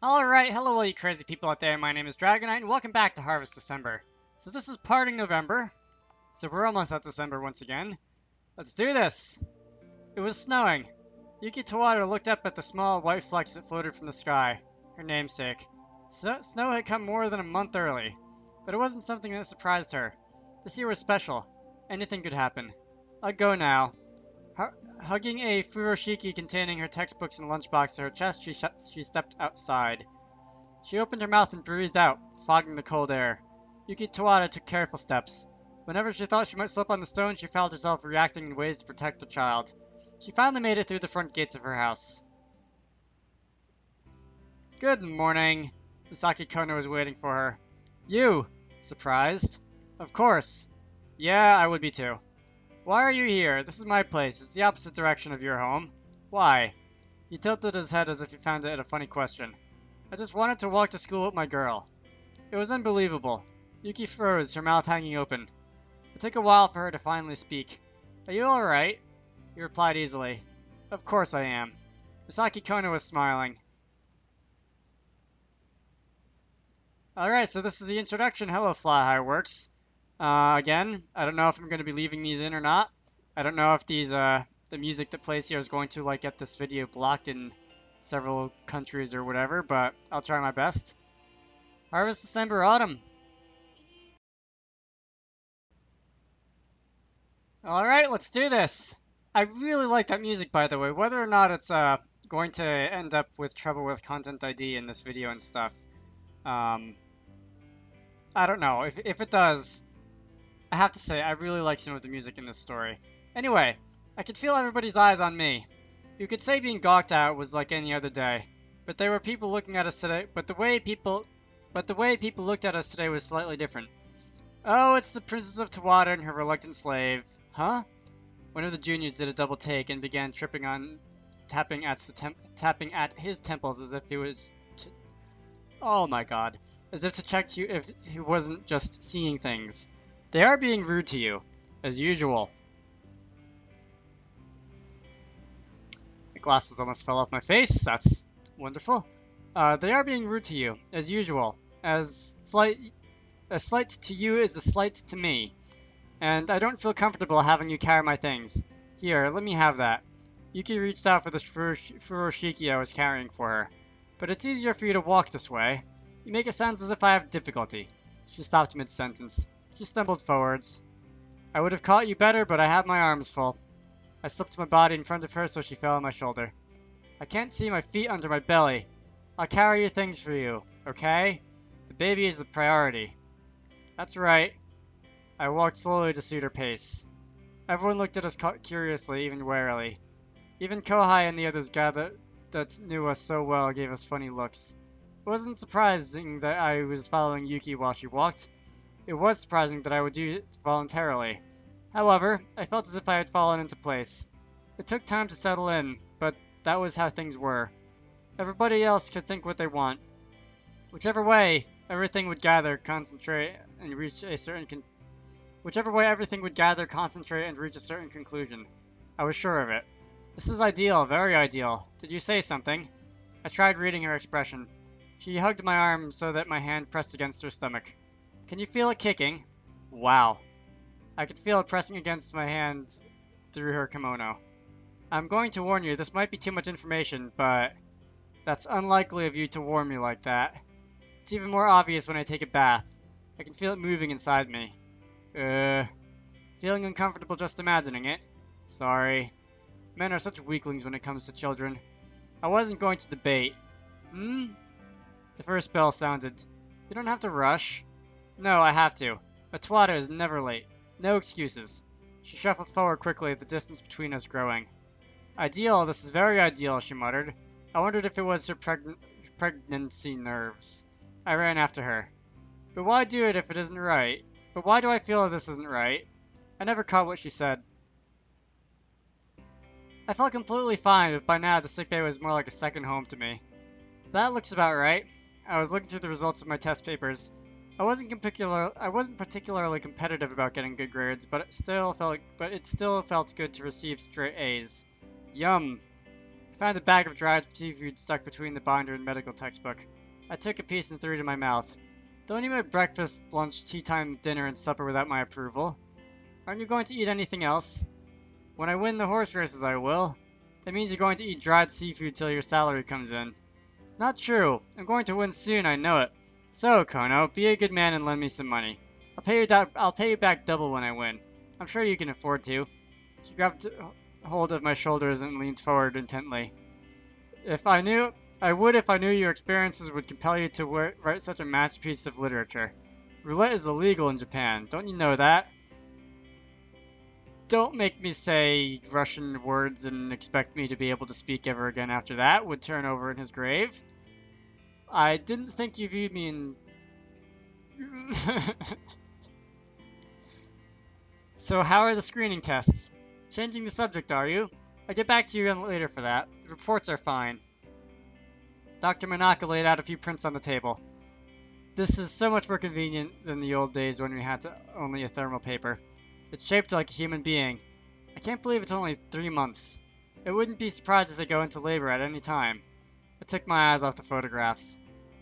Alright, hello all you crazy people out there, my name is Dragonite, and welcome back to Harvest December. So this is parting November, so we're almost at December once again. Let's do this! It was snowing. Yuki Towada looked up at the small white flecks that floated from the sky, her namesake. Snow had come more than a month early, but it wasn't something that surprised her. This year was special. Anything could happen. I'll go now. Hugging a furoshiki containing her textbooks and lunchbox to her chest, she stepped outside. She opened her mouth and breathed out, fogging the cold air. Yuki Towada took careful steps. Whenever she thought she might slip on the stone, she felt herself reacting in ways to protect her child. She finally made it through the front gates of her house. Good morning. Masaki Konno was waiting for her. You! Surprised? Of course. Yeah, I would be too. Why are you here? This is my place. It's the opposite direction of your home. Why? He tilted his head as if he found it a funny question. I just wanted to walk to school with my girl. It was unbelievable. Yuki froze, her mouth hanging open. It took a while for her to finally speak. Are you alright? He replied easily. Of course I am. Masaki Konno was smiling. Alright, so this is the introduction. Hello, Fly High Works. Again, I don't know if I'm going to be leaving these in or not. I don't know if these, the music that plays here is going to, like, get this video blocked in several countries or whatever, but I'll try my best. Harvest December Autumn. Alright, let's do this. I really like that music, by the way, whether or not it's, going to end up with trouble with Content ID in this video and stuff. I don't know. If it does, I have to say, I really like some of the music in this story. Anyway, I could feel everybody's eyes on me. You could say being gawked at was like any other day, but there were people looking at us today. But the way people looked at us today was slightly different. Oh, it's the Princess of Towada and her reluctant slave. Huh? One of the juniors did a double take and began tapping at his temples as if he was. Oh my God! As if to check you if he wasn't just seeing things. They are being rude to you, as usual. My glasses almost fell off my face. That's wonderful. They are being rude to you, as usual. A slight to you is a slight to me. And I don't feel comfortable having you carry my things. Here, let me have that. Yuki reached out for the furoshiki I was carrying for her. But it's easier for you to walk this way. You make it sound as if I have difficulty. She stopped mid-sentence. She stumbled forwards. I would have caught you better, but I had my arms full. I slipped my body in front of her so she fell on my shoulder. I can't see my feet under my belly. I'll carry your things for you, okay? The baby is the priority. That's right. I walked slowly to suit her pace. Everyone looked at us curiously, even warily. Even Kohai and the others that knew us so well gave us funny looks. It wasn't surprising that I was following Yuki while she walked. It was surprising that I would do it voluntarily. However, I felt as if I had fallen into place. It took time to settle in, but that was how things were. Everybody else could think what they want. Whichever way everything would gather, concentrate, and reach a certain conclusion. I was sure of it. This is ideal, very ideal. Did you say something? I tried reading her expression. She hugged my arm so that my hand pressed against her stomach. Can you feel it kicking? Wow. I could feel it pressing against my hand through her kimono. I'm going to warn you, this might be too much information, but that's unlikely of you to warn me like that. It's even more obvious when I take a bath. I can feel it moving inside me. Feeling uncomfortable just imagining it. Sorry. Men are such weaklings when it comes to children. I wasn't going to debate. The first bell sounded. You don't have to rush. No, I have to. But Towada is never late. No excuses. She shuffled forward quickly, the distance between us growing. Ideal, this is very ideal, she muttered. I wondered if it was her pregnancy nerves. I ran after her. But why do it if it isn't right? But why do I feel this isn't right? I never caught what she said. I felt completely fine, but by now the sickbay was more like a second home to me. That looks about right. I was looking through the results of my test papers. I wasn't particularly competitive about getting good grades, but it still felt good to receive straight A's. Yum. found a bag of dried seafood stuck between the binder and medical textbook. I took a piece and threw it in my mouth. Don't eat my breakfast, lunch, tea time, dinner, and supper without my approval. Aren't you going to eat anything else? When I win the horse races, I will. That means you're going to eat dried seafood till your salary comes in. Not true. I'm going to win soon, I know it. So, Konno, be a good man and lend me some money. I'll pay you back double when I win. I'm sure you can afford to. She grabbed hold of my shoulders and leaned forward intently. I would if I knew your experiences would compel you to write such a masterpiece of literature. Roulette is illegal in Japan. Don't you know that? Don't make me say Russian words and expect me to be able to speak ever again after that would turn over in his grave. I didn't think you viewed me in... So how are the screening tests? Changing the subject, are you? I'll get back to you later for that. The reports are fine. Dr. Manaka laid out a few prints on the table. This is so much more convenient than the old days when we had only a thermal paper. It's shaped like a human being. I can't believe it's only 3 months. I wouldn't be surprised if they go into labor at any time. I took my eyes off the photographs.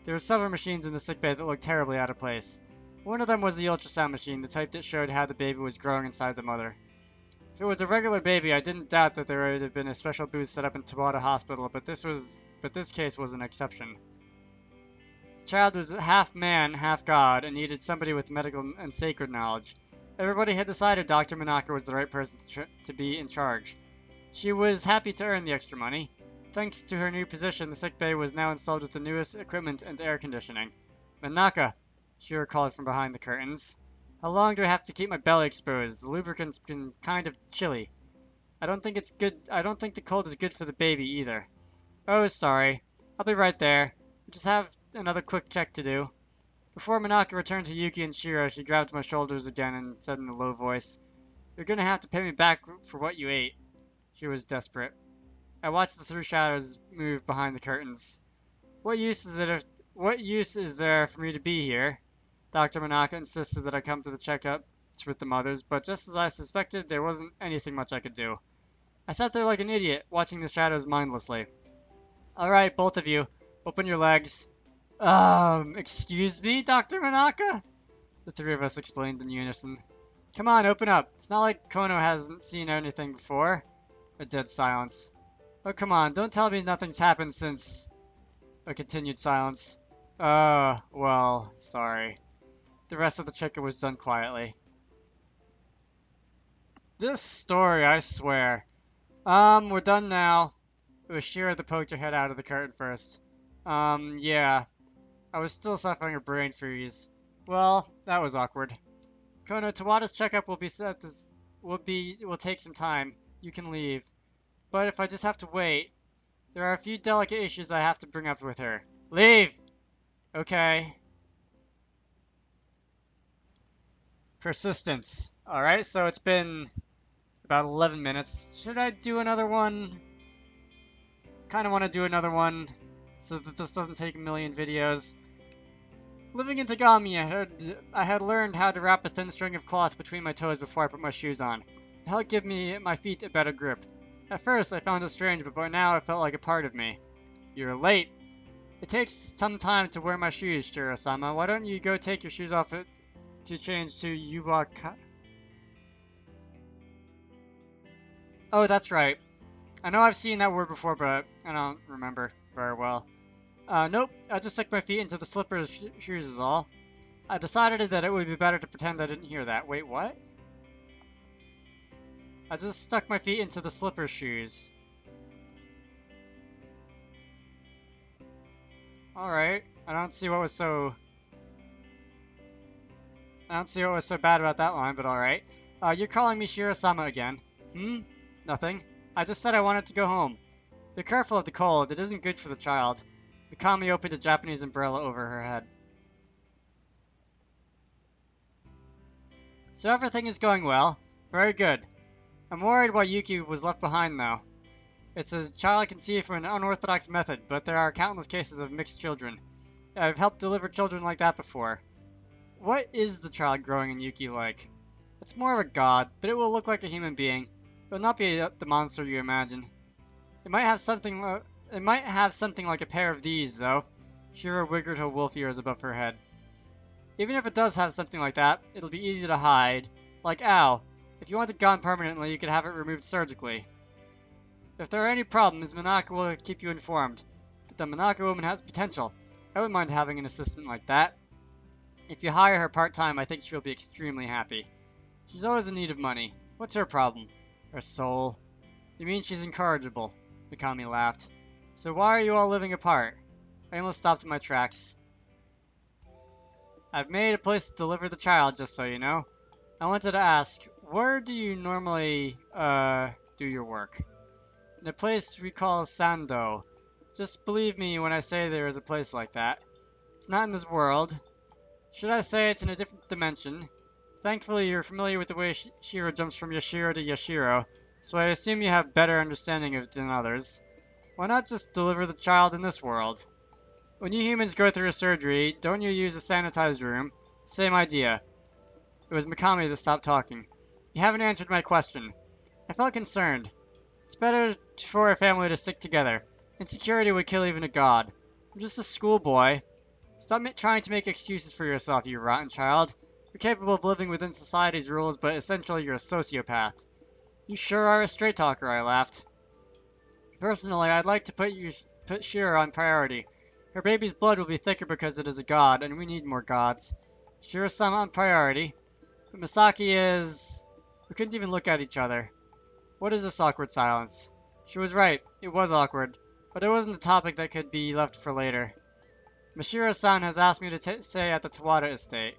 There were several machines in the sickbay that looked terribly out of place. One of them was the ultrasound machine, the type that showed how the baby was growing inside the mother. If it was a regular baby, I didn't doubt that there would have been a special booth set up in Towada Hospital, but this case was an exception. The child was half man, half god, and needed somebody with medical and sacred knowledge. Everybody had decided Dr. Manaka was the right person to be in charge. She was happy to earn the extra money. Thanks to her new position, the sickbay was now installed with the newest equipment and air conditioning. Manaka, Shiro called from behind the curtains. How long do I have to keep my belly exposed? The lubricant's been kind of chilly. I don't think the cold is good for the baby either. Oh, sorry. I'll be right there. We just have another quick check to do. Before Manaka returned to Yuki and Shiro, she grabbed my shoulders again and said in a low voice, "You're gonna have to pay me back for what you ate." She was desperate. I watched the three shadows move behind the curtains. What use is there for me to be here? Dr. Manaka insisted that I come to the checkups with the mothers, but just as I suspected, there wasn't anything much I could do. I sat there like an idiot, watching the shadows mindlessly. Alright, both of you, open your legs. Excuse me, Dr. Manaka? The three of us explained in unison. Come on, open up. It's not like Konno hasn't seen anything before. A dead silence. Oh, come on, don't tell me nothing's happened since... A continued silence. Well, sorry. The rest of the checkup was done quietly. This story, I swear. We're done now. It was Shiro that poked her head out of the curtain first. Yeah. I was still suffering a brain freeze. Well, that was awkward. Konno, Tawada's checkup will take some time. You can leave. But if I just have to wait, there are a few delicate issues I have to bring up with her. Leave! Okay. Persistence. Alright, so it's been about 11 minutes. Should I do another one? Kinda want to do another one so that this doesn't take a million videos. Living in Tagami, I had learned how to wrap a thin string of cloth between my toes before I put my shoes on. It helped give my feet a better grip. At first, I found it strange, but by now it felt like a part of me. You're late. It takes some time to wear my shoes, Shiro-sama. Why don't you go take your shoes off to change to Yubaka? Oh, that's right. I know I've seen that word before, but I don't remember very well. Nope, I just stuck my feet into the slippers shoes is all. I decided that it would be better to pretend I didn't hear that. Wait, what? I just stuck my feet into the slipper shoes. Alright, I don't see what was so bad about that line, but alright. You're calling me Shiro-sama again. Nothing. I just said I wanted to go home. Be careful of the cold, it isn't good for the child. Mikami opened a Japanese umbrella over her head. So everything is going well. Very good. I'm worried why Yuki was left behind, though. It's a child conceived from an unorthodox method, but there are countless cases of mixed children. I've helped deliver children like that before. What is the child growing in Yuki like? It's more of a god, but it will look like a human being. It will not be the monster you imagine. It might have something. It might have something like a pair of these, though. Shiro wiggled her wolf ears above her head. Even if it does have something like that, it'll be easy to hide. Like, ow. If you want it gone permanently, you could have it removed surgically. If there are any problems, Minako will keep you informed. But the Minako woman has potential. I wouldn't mind having an assistant like that. If you hire her part-time, I think she'll be extremely happy. She's always in need of money. What's her problem? Her soul. You mean she's incorrigible? Mikami laughed. So why are you all living apart? I almost stopped in my tracks. I've made a place to deliver the child, just so you know. I wanted to ask, where do you normally, do your work? In a place we call Sando. Just believe me when I say there is a place like that. It's not in this world. Should I say it's in a different dimension? Thankfully, you're familiar with the way Shiro jumps from Yashiro to Yashiro, so I assume you have better understanding of it than others. Why not just deliver the child in this world? When you humans go through a surgery, don't you use a sanitized room? Same idea. It was Mikami that stopped talking. You haven't answered my question. I felt concerned. It's better for a family to stick together. Insecurity would kill even a god. I'm just a schoolboy. Stop trying to make excuses for yourself, you rotten child. You're capable of living within society's rules, but essentially you're a sociopath. You sure are a straight talker, I laughed. Personally, I'd like to put Shiro on priority. Her baby's blood will be thicker because it is a god, and we need more gods. Shiro-sama on priority. But Masaki is... We couldn't even look at each other. What is this awkward silence? She was right, it was awkward, but it wasn't a topic that could be left for later. Mashiro-san has asked me to stay at the Towada estate.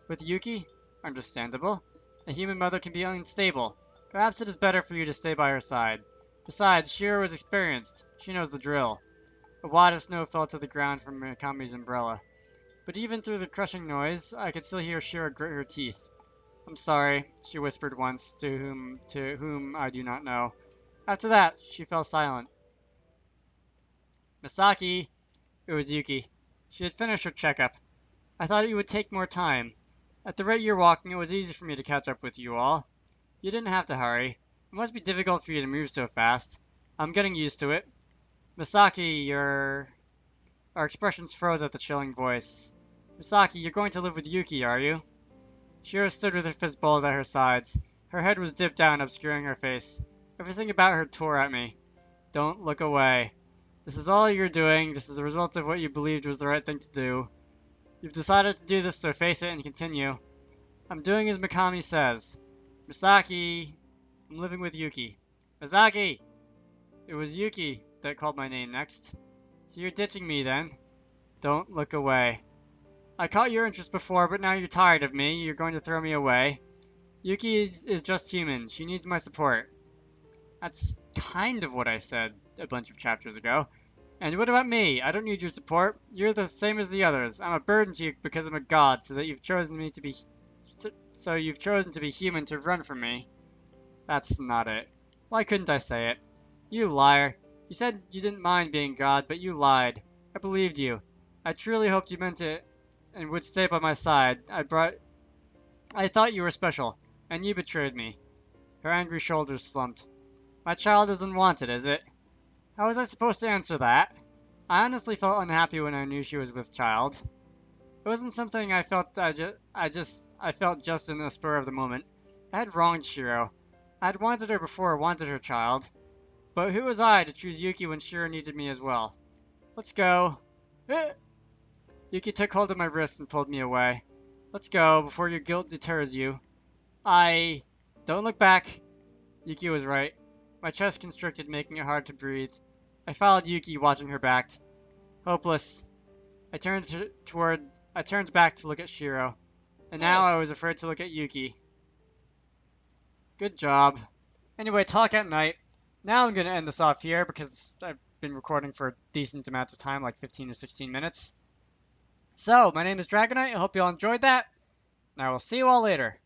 With Yuki? Understandable. A human mother can be unstable. Perhaps it is better for you to stay by her side. Besides, Shiro is experienced. She knows the drill. A wad of snow fell to the ground from Mikami's umbrella. But even through the crushing noise, I could still hear Shiro grit her teeth. I'm sorry, she whispered once, to whom I do not know. After that, she fell silent. Masaki! It was Yuki. She had finished her checkup. I thought it would take more time. At the rate you're walking, it was easy for me to catch up with you all. You didn't have to hurry. It must be difficult for you to move so fast. I'm getting used to it. Masaki, Our expressions froze at the chilling voice. Masaki, you're going to live with Yuki, are you? Shiro stood with her fist balled at her sides. Her head was dipped down, obscuring her face. Everything about her tore at me. Don't look away. This is all you're doing. This is the result of what you believed was the right thing to do. You've decided to do this, so face it and continue. I'm doing as Mikami says. Masaki, I'm living with Yuki. Masaki! It was Yuki that called my name next. So you're ditching me then? Don't look away. I caught your interest before, but now you're tired of me. You're going to throw me away. Yuki is just human. She needs my support. That's kind of what I said a bunch of chapters ago. And what about me? I don't need your support. You're the same as the others. I'm a burden to you because I'm a god, so you've chosen to be human to run from me. That's not it. Why couldn't I say it? You liar. You said you didn't mind being god, but you lied. I believed you. I truly hoped you meant it and would stay by my side. I thought you were special, and you betrayed me. Her angry shoulders slumped. My child isn't wanted, is it? How was I supposed to answer that? I honestly felt unhappy when I knew she was with child. It wasn't something I felt I felt just in the spur of the moment. I had wronged Shiro. I had wanted her before I wanted her child. But who was I to choose Yuki when Shiro needed me as well? Let's go. Yuki took hold of my wrist and pulled me away. Let's go, before your guilt deters you. Don't look back. Yuki was right. My chest constricted, making it hard to breathe. I followed Yuki, watching her back. Hopeless. I turned back to look at Shiro. And now I was afraid to look at Yuki. Good job. Anyway, talk at night. Now I'm going to end this off here because I've been recording for a decent amount of time, like 15 to 16 minutes. So, my name is Dragonite. I hope you all enjoyed that. And I will see you all later.